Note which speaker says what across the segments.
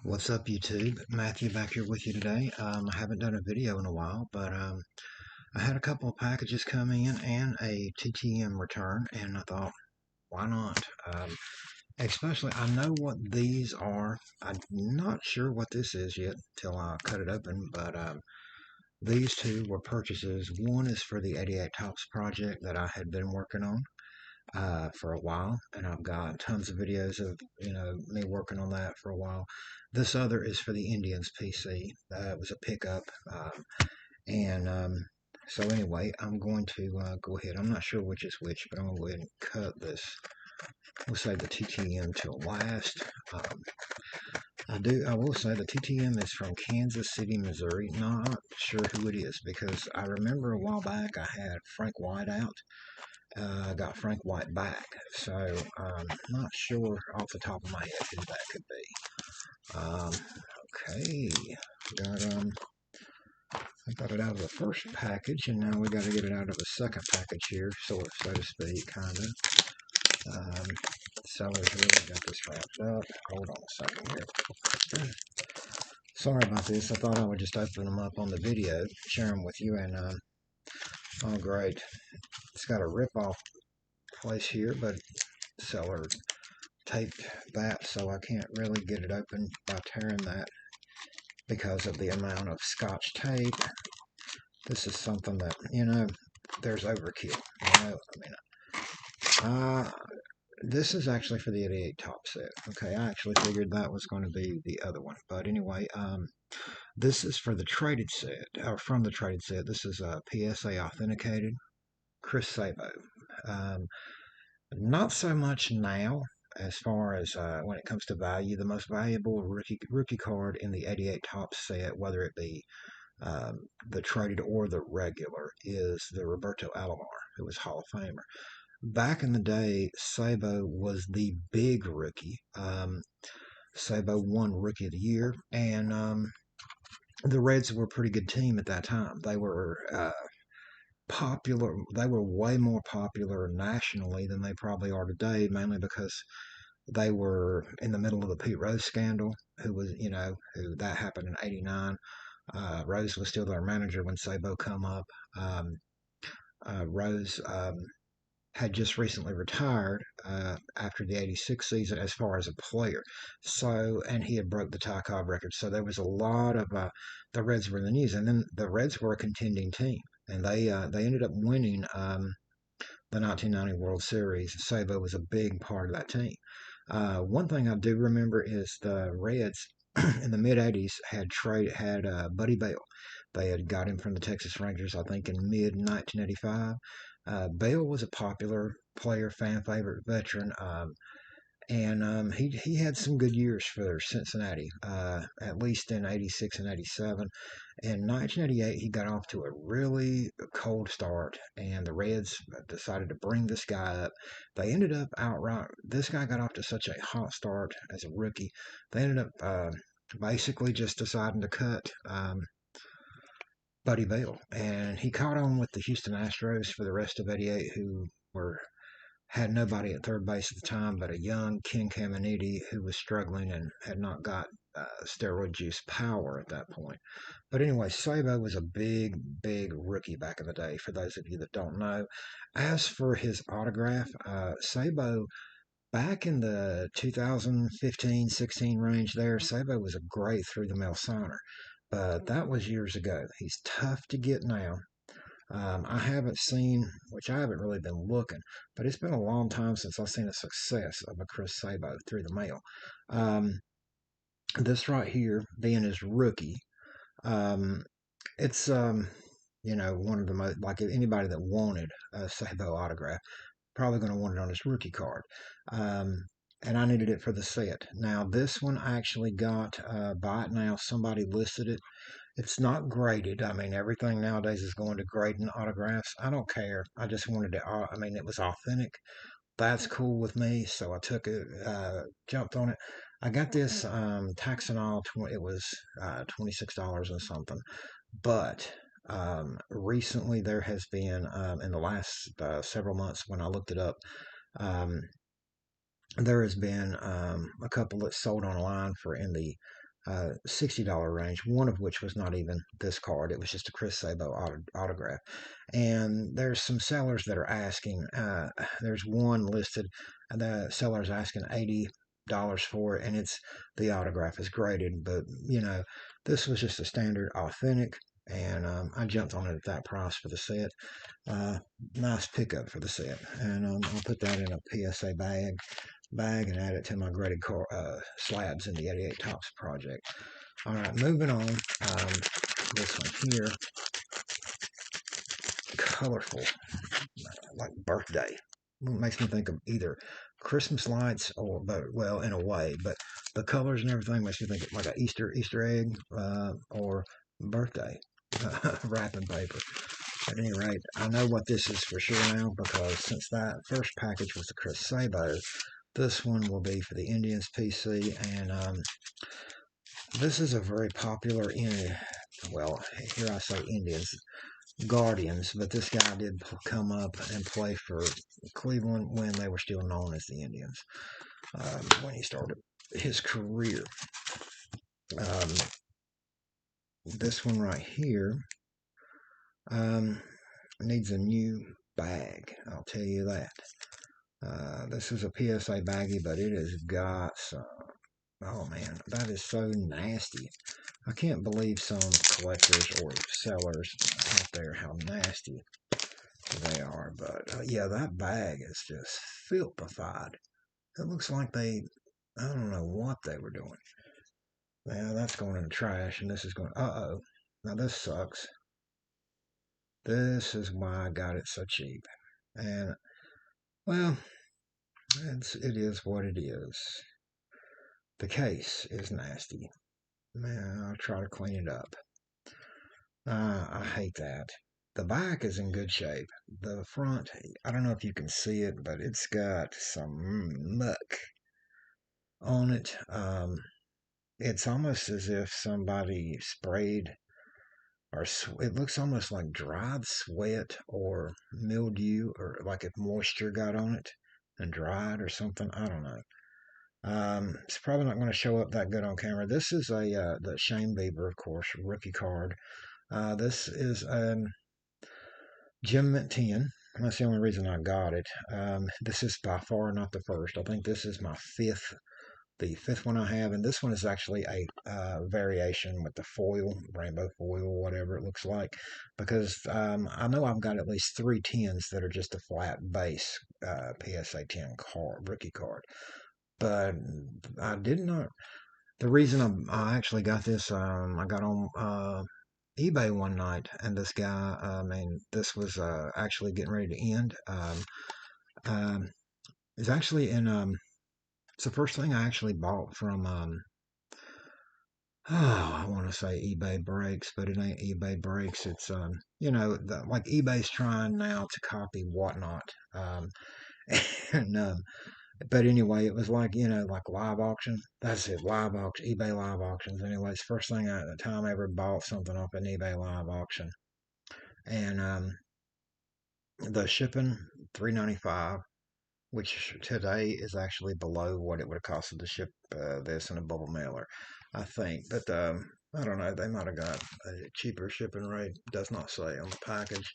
Speaker 1: What's up, YouTube? Matthew back here with you today. I haven't done a video in a while, but I had a couple of packages come in and a TTM return, and I thought, why not? Especially, I know what these are. I'm not sure what this is yet till I cut it open, but these two were purchases. One is for the 88 Tops project that I had been working on for a while, and I've got tons of videos of me working on that for a while. This other is for the Indians PC. It was a pickup, and so anyway, I'm going to go ahead. I'm not sure which is which, but I'm going to go ahead and cut this. We'll say the TTM till last. I will say the TTM is from Kansas City, Missouri. Not sure who it is because I remember a while back I had Frank White out. Got Frank White back, so not sure off the top of my head who that could be. Okay, got I got it out of the first package, and now we got to get it out of the second package here, so to speak, kind of. Seller's really got this wrapped up. Hold on a second here. Sorry about this. I thought I would just open them up on the video, share them with you, and oh great, it's got a rip-off place here, but seller taped that, so I can't really get it open by tearing that because of the amount of scotch tape. This is something that, there's overkill. This is actually for the 88 top set. Okay, I actually figured that was going to be the other one. But anyway, this is for the traded set, or from the traded set. This is a PSA authenticated Chris Sabo. Um, Not so much now as far as when it comes to value. The most valuable rookie card in the 88 top set, whether it be the traded or the regular, is the Roberto Alomar, who was Hall of Famer. Back in the day, Sabo was the big rookie. Sabo won Rookie of the Year, and the Reds were a pretty good team at that time. They were popular. They were way more popular nationally than they probably are today, mainly because they were in the middle of the Pete Rose scandal, who that happened in '89. Rose was still their manager when Sabo come up. Rose had just recently retired after the '86 season as far as a player. So, and he had broke the Ty Cobb record. So there was a lot of the Reds were in the news, and then the Reds were a contending team, and they ended up winning the 1990 World Series. Sabo was a big part of that team. One thing I do remember is the Reds in the mid '80s had Buddy Bell. They had got him from the Texas Rangers, I think, in mid 1985. Bell was a popular player, fan favorite, veteran, and he had some good years for Cincinnati, at least in '86 and '87. In 1988, he got off to a really cold start, and the Reds decided to bring this guy up. They ended up outright. This guy got off to such a hot start as a rookie. They ended up basically just deciding to cut Buddy Bell, and he caught on with the Houston Astros for the rest of '88, who were had nobody at third base at the time but a young Ken Caminiti who was struggling and had not got steroid juice power at that point. But anyway, Sabo was a big, big rookie back in the day, for those of you that don't know. As for his autograph, Sabo, back in the 2015-16 range there, Sabo was a great through-the-mail signer. But that was years ago. He's tough to get now. I haven't seen, which I haven't really been looking, but it's been a long time since I've seen a success of a Chris Sabo through the mail. Um, this right here, being his rookie, um, it's one of the most, like anybody that wanted a Sabo autograph, probably going to want it on his rookie card. And I needed it for the set. Now this one I actually got by it now. Somebody listed it. It's not graded. I mean, everything nowadays is going to grading autographs. I don't care. I just wanted it. I mean, it was authentic. That's cool with me. So I took it, jumped on it. I got this tax and all. It was $26 or something. But recently there has been in the last several months when I looked it up. Um, there has been a couple that sold online for in the $60 range, one of which was not even this card. It was just a Chris Sabo autograph. And there's some sellers that are asking, there's one listed, the seller's asking $80 for it, and it's the autograph is graded, but this was just a standard authentic, and I jumped on it at that price for the set. Uh, Nice pickup for the set, and I'll put that in a PSA bag and add it to my graded slabs in the 88 Tops project. All right, moving on. This one here, colorful, like birthday. It makes me think of either Christmas lights or, but well, in a way, but the colors and everything makes me think of like an Easter egg or birthday wrapping paper. At any rate, I know what this is for sure now because since that first package was the Chris Sabo, this one will be for the Indians PC, and this is a very popular well, here I say Indians, Guardians, but this guy did come up and play for Cleveland when they were still known as the Indians, when he started his career. This one right here needs a new bag, I'll tell you that. This is a PSA baggie, but it has got some, oh man, that is so nasty. I can't believe some collectors or sellers out there how nasty they are. But yeah, that bag is just filthified. It looks like I don't know what they were doing. Now that's going in the trash, and this is going, uh-oh. Now this sucks. This is why I got it so cheap. And, well, it is what it is. The case is nasty. Man, I'll try to clean it up. I hate that. The back is in good shape. The front, I don't know if you can see it, but it's got some muck on it. It's almost as if somebody sprayed, or it looks almost like dried sweat or mildew, or like if moisture got on it and dried or something. I don't know. It's probably not going to show up that good on camera. This is the Shane Bieber, of course, rookie card. This is Gem Mint 10. That's the only reason I got it. This is by far not the first. I think this is the fifth one I have, and this one is actually a variation with the foil, rainbow foil, whatever it looks like, because I know I've got at least 3 10s that are just a flat base PSA 10 card, rookie card. But I did not. The reason I actually got this, I got on eBay one night, and this guy, I mean, this was actually getting ready to end. It's actually in, it's the first thing I actually bought from, I want to say eBay Breaks, but it ain't eBay Breaks. It's, like eBay's trying now to copy Whatnot. And, but anyway, it was like, like live auction. That's it, live auction, eBay live auctions. Anyways, first thing at the time I ever bought something off an eBay live auction. And the shipping, $3.95, which today is actually below what it would have costed to ship this in a bubble mailer, I think. But I don't know, they might have got a cheaper shipping rate. Does not say on the package.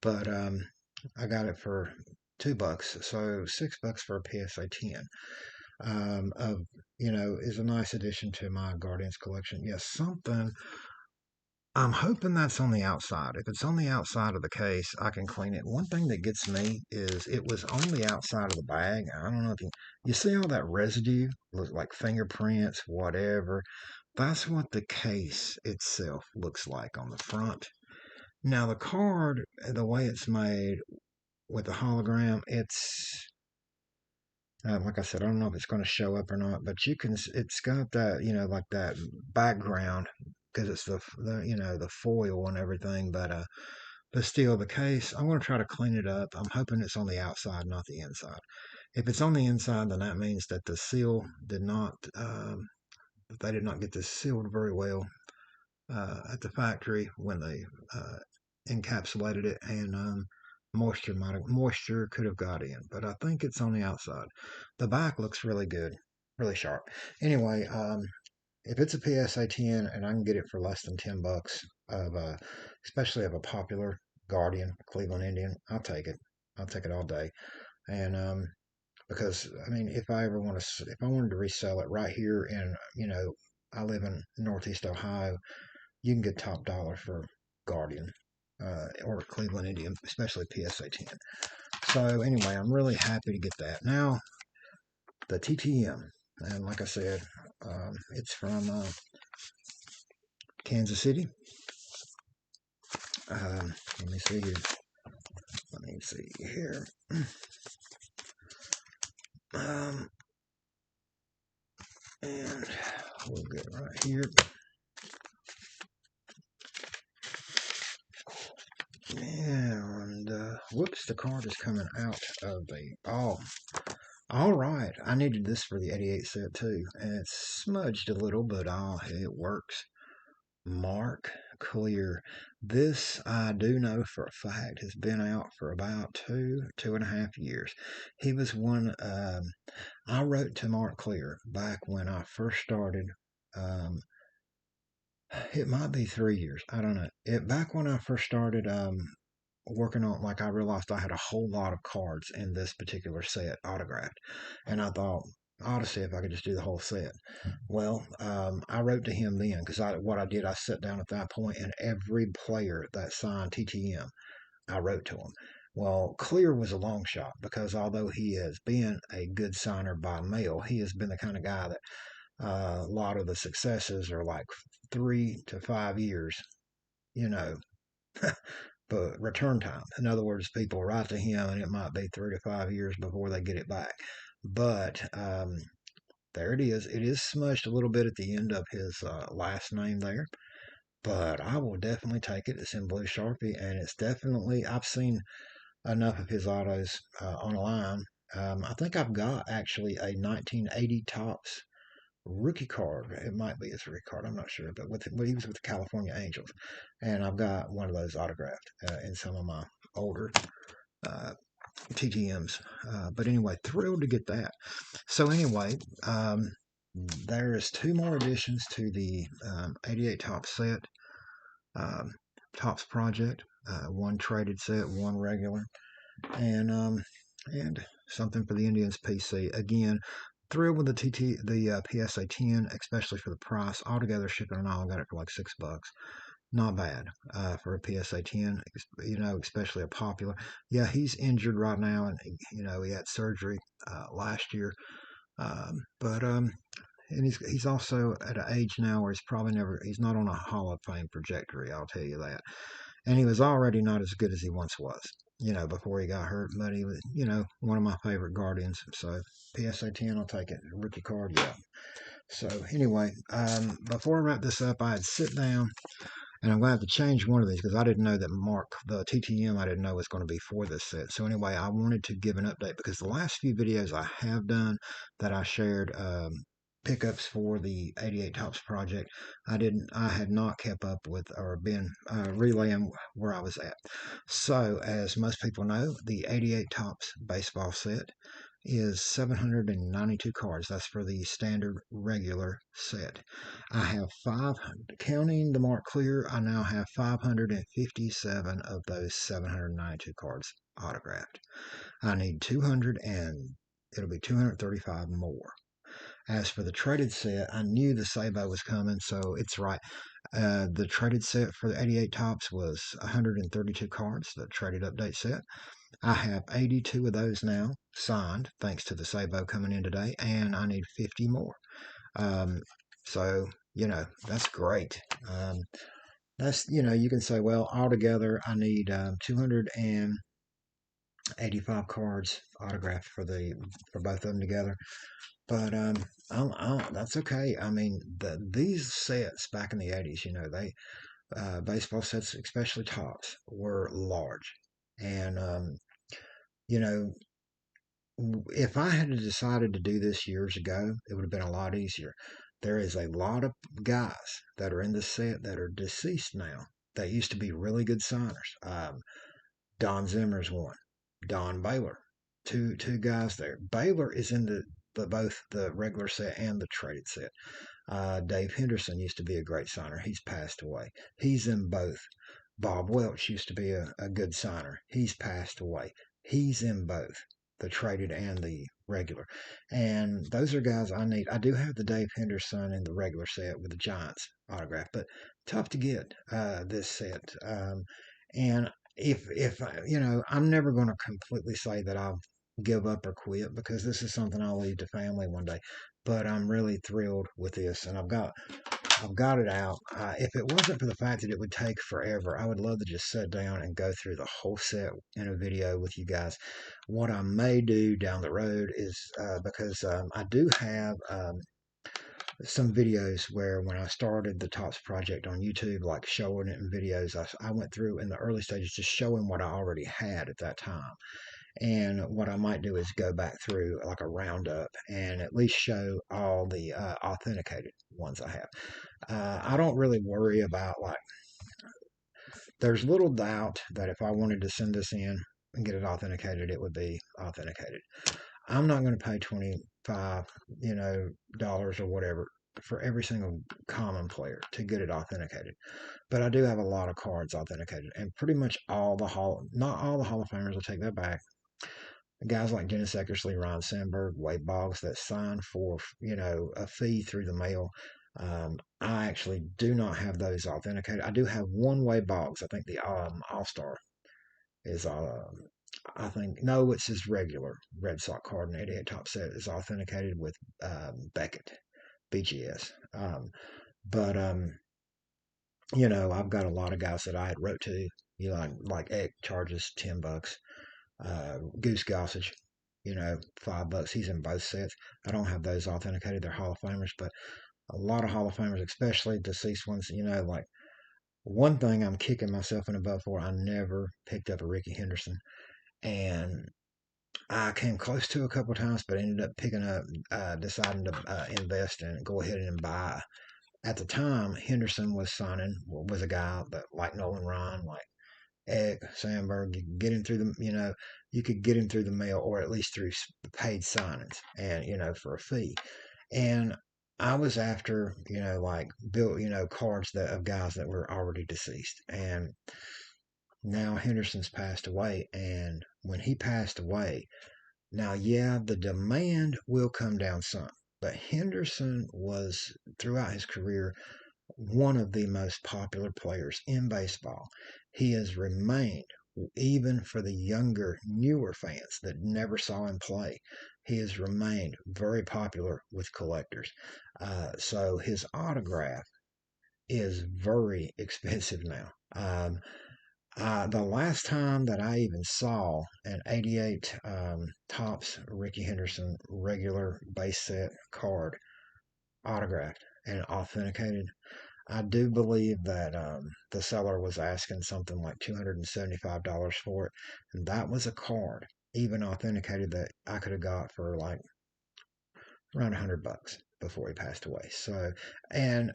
Speaker 1: But I got it for $2, so $6 for a PSA 10. Is a nice addition to my Guardians collection. Yes, something. I'm hoping that's on the outside. If it's on the outside of the case, I can clean it. One thing that gets me is it was on the outside of the bag. I don't know if you see all that residue, like fingerprints, whatever. That's what the case itself looks like on the front. Now the card, the way it's made with the hologram, like I said, I don't know if it's going to show up or not, but it's got that, like that background because it's the foil and everything. But still, the case, I'm going to try to clean it up. I'm hoping it's on the outside, not the inside. If it's on the inside, then that means that the seal did not, they did not get this sealed very well at the factory when they encapsulated it, and moisture could have got in, but I think it's on the outside. The back looks really good, really sharp. Anyway, if it's a PSA 10 and I can get it for less than $10 of especially of a popular Guardian Cleveland Indian, I'll take it. I'll take it all day. And because I mean, if I wanted to resell it right here in, I live in Northeast Ohio, you can get top dollar for Guardian or Cleveland Indian, especially PSA 10. So anyway, I'm really happy to get that. Now the TTM, and like I said, it's from Kansas City. Let me see here. Let me see here. Um, and we'll get right here. And whoops, the card is coming out of the. Oh, all right. I needed this for the 88 set too, and it's smudged a little, but it works. Mark Clear. This I do know for a fact has been out for about 2.5 years. He was one. I wrote to Mark Clear back when I first started. Um, it might be 3 years. I don't know. Back when I first started working on, like, I realized I had a whole lot of cards in this particular set autographed, and I thought I ought to see if I could just do the whole set. Well, I wrote to him then because what I did, I sat down at that point and every player that signed TTM, I wrote to him. Well, Clear was a long shot because although he has been a good signer by mail, he has been the kind of guy that a lot of the successes are like 3 to 5 years, you know, but return time. In other words, people write to him and it might be 3 to 5 years before they get it back. But there it is. It is smudged a little bit at the end of his last name there. But I will definitely take it. It's in blue Sharpie, and it's definitely, I've seen enough of his autos online. I think I've got actually a 1980 Topps rookie card. It might be his rookie card. I'm not sure, but he was with the California Angels, and I've got one of those autographed in some of my older uh, TTMs. But anyway, thrilled to get that. So anyway, there's two more additions to the 88 Topps set, um, Topps project. One traded set, one regular, and something for the Indians PC. Again, thrilled with the PSA 10, especially for the price. Altogether, shipping and all, I got it for like $6. Not bad for a PSA 10, especially a popular. Yeah, he's injured right now, and he had surgery last year. But and he's also at an age now where he's not on a Hall of Fame trajectory. I'll tell you that. And he was already not as good as he once was, before he got hurt. But he was, one of my favorite Guardians. So PSA 10, I'll take it. Rookie card, yeah. So anyway, before I wrap this up, I had sit down and I'm going to have to change one of these because I didn't know that the TTM, I didn't know was going to be for this set. So anyway, I wanted to give an update because the last few videos I have done that I shared pickups for the 88 Topps project, I had not kept up with or been relaying where I was at. So as most people know, the 88 Topps baseball set is 792 cards. That's for the standard regular set. I have counting the Mark Clear, I now have 557 of those 792 cards autographed. I need 200 and it'll be 235 more. As for the traded set, I knew the Sabo was coming, so it's right. The traded set for the 88 Topps was 132 cards, the traded update set. I have 82 of those now signed, thanks to the Sabo coming in today, and I need 50 more. So, that's great. You can say, well, altogether, I need 285 cards autographed for both of them together. But that's okay. I mean, these sets back in the 80s, they baseball sets, especially Topps, were large. And, if I had decided to do this years ago, it would have been a lot easier. There is a lot of guys that are in the set that are deceased now that used to be really good signers. Don Zimmer's one. Don Baylor. Two guys there. Baylor is in the both the regular set and the traded set. Dave Henderson used to be a great signer. He's passed away. He's in both. Bob Welch used to be a good signer. He's passed away. He's in both the traded and the regular. And those are guys I need. I do have the Dave Henderson in the regular set with the Giants autograph, but tough to get this set. And if I'm never going to completely say that I'll give up or quit because this is something I'll leave to family one day. But I'm really thrilled with this, and I've got it out. If it wasn't for the fact that it would take forever, I would love to just sit down and go through the whole set in a video with you guys. What I may do down the road is because I do have some videos where when I started the Tops project on YouTube, like showing it in videos, I went through in the early stages just showing what I already had at that time. And what I might do is go back through like a roundup and at least show all the authenticated ones I have. I don't really worry about like, there's little doubt that if I wanted to send this in and get it authenticated, it would be authenticated. I'm not going to pay 25, dollars or whatever for every single common player to get it authenticated. But I do have a lot of cards authenticated, and pretty much not all the Hall of Famers, will take that back. Guys like Dennis Eckersley, Ryan Sandberg, Wade Boggs that sign for, a fee through the mail. I actually do not have those authenticated. I do have one Wade Boggs. I think the All-Star is, I think, no, it's his regular Red Sox card, and 88 top set is authenticated with Beckett, BGS. But, I've got a lot of guys that I had wrote to, like Eck charges $10. Goose Gossage, $5. He's in both sets. I don't have those authenticated. They're Hall of Famers, but a lot of Hall of Famers, especially deceased ones, like one thing I'm kicking myself in the butt for, I never picked up a Ricky Henderson. And I came close to a couple times, but ended up deciding to invest and go ahead and buy. At the time, Henderson was a guy that like Nolan Ryan, like Eck, Sandberg, you could get him through you could get him through the mail or at least through paid signings and, for a fee. And I was after, like built, cards of guys that were already deceased. And now Henderson's passed away. And when he passed away, now, yeah, the demand will come down some. But Henderson was, throughout his career, one of the most popular players in baseball. He has remained, even for the younger, newer fans that never saw him play, he has remained very popular with collectors. So his autograph is very expensive now. The last time that I even saw an 88 Topps Ricky Henderson regular base set card autographed and authenticated, I do believe that the seller was asking something like $275 for it, and that was a card, even authenticated, that I could have got for like around $100 before he passed away. So, and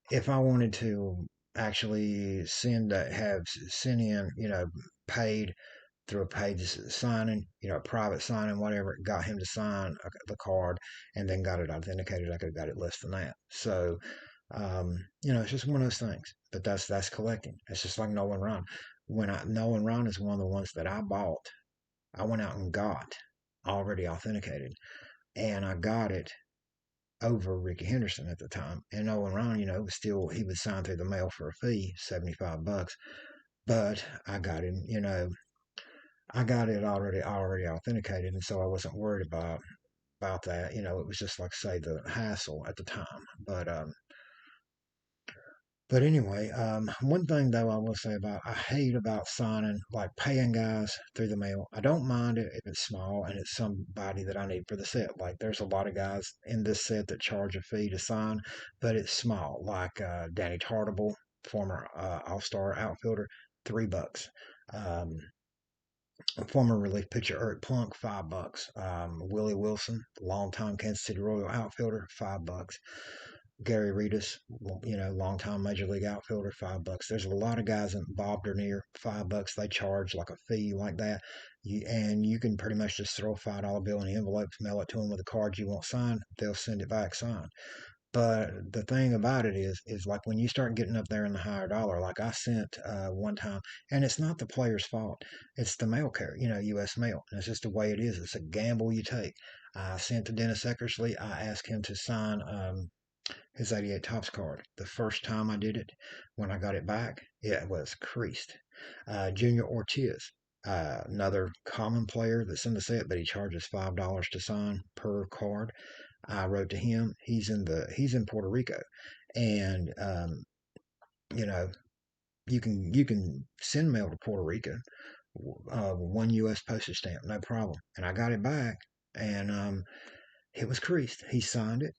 Speaker 1: if I wanted to actually send in, paid through a paid signing, private signing, whatever, got him to sign the card and then got it authenticated, I could have got it less than that. So, it's just one of those things. But that's collecting. It's just like Nolan Ryan. Nolan Ryan is one of the ones that I bought. I went out and got already authenticated, and I got it over Ricky Henderson at the time. And Nolan Ryan, was still, he would sign through the mail for a fee, $75. But I got him, I got it already authenticated, and so I wasn't worried about that. It was just like say the hassle at the time. But anyway, one thing though I will say about I hate about signing, like paying guys through the mail. I don't mind it if it's small and it's somebody that I need for the set. Like there's a lot of guys in this set that charge a fee to sign, but it's small. Like Danny Tartable, former All-Star outfielder, $3. Um, Former relief pitcher Eric Plunk, $5. Willie Wilson, longtime Kansas City Royal outfielder, $5. Gary Redus, longtime major league outfielder, $5. There's a lot of guys in Bob Dernier, $5. They charge like a fee like that. And you can pretty much just throw a $5 bill in the envelope, mail it to them with a card you want signed. They'll send it back signed. But the thing about it is like when you start getting up there in the higher dollar, like I sent one time, and it's not the player's fault. It's the mail carrier, U.S. mail. And it's just the way it is. It's a gamble you take. I sent to Dennis Eckersley. I asked him to sign his 88 Topps card. The first time I did it, when I got it back, it was creased. Junior Ortiz, another common player that's in the set, but he charges $5 to sign per card. I wrote to him. He's in Puerto Rico, and you know you can send mail to Puerto Rico, 1 U.S. postage stamp, no problem. And I got it back, and it was creased. He signed it,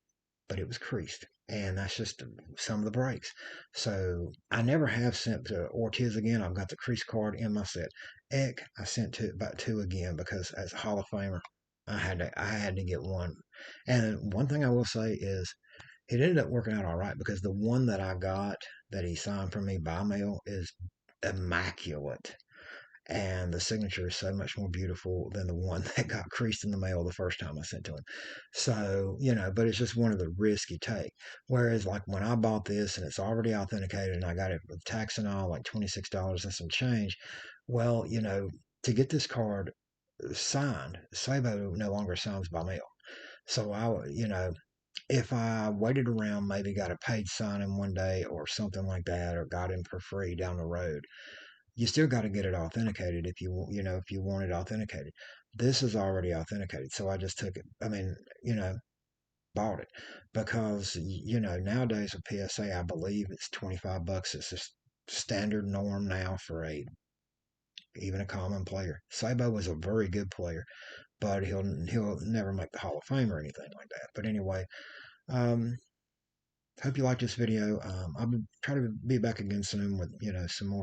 Speaker 1: but it was creased. And that's just some of the breaks. So I never have sent to Ortiz again. I've got the crease card in my set. Eck, I sent to about two again because as a Hall of Famer, I had to get one. And one thing I will say is it ended up working out all right because the one that I got that he signed for me by mail is immaculate, and the signature is so much more beautiful than the one that got creased in the mail the first time I sent to him. So, but it's just one of the risks you take. Whereas, like when I bought this and it's already authenticated and I got it with tax and all, like $26 and some change, well, to get this card signed, Sabo no longer signs by mail. So if I waited around, maybe got a paid signing one day or something like that, or got him for free down the road, you still got to get it authenticated if you want it authenticated. This is already authenticated, so I just took it. I mean, bought it because nowadays with PSA, I believe it's $25. It's just standard norm now for even a common player. Sabo was a very good player, but he'll never make the Hall of Fame or anything like that. But anyway, um, hope you like this video. I'll try to be back again soon with some more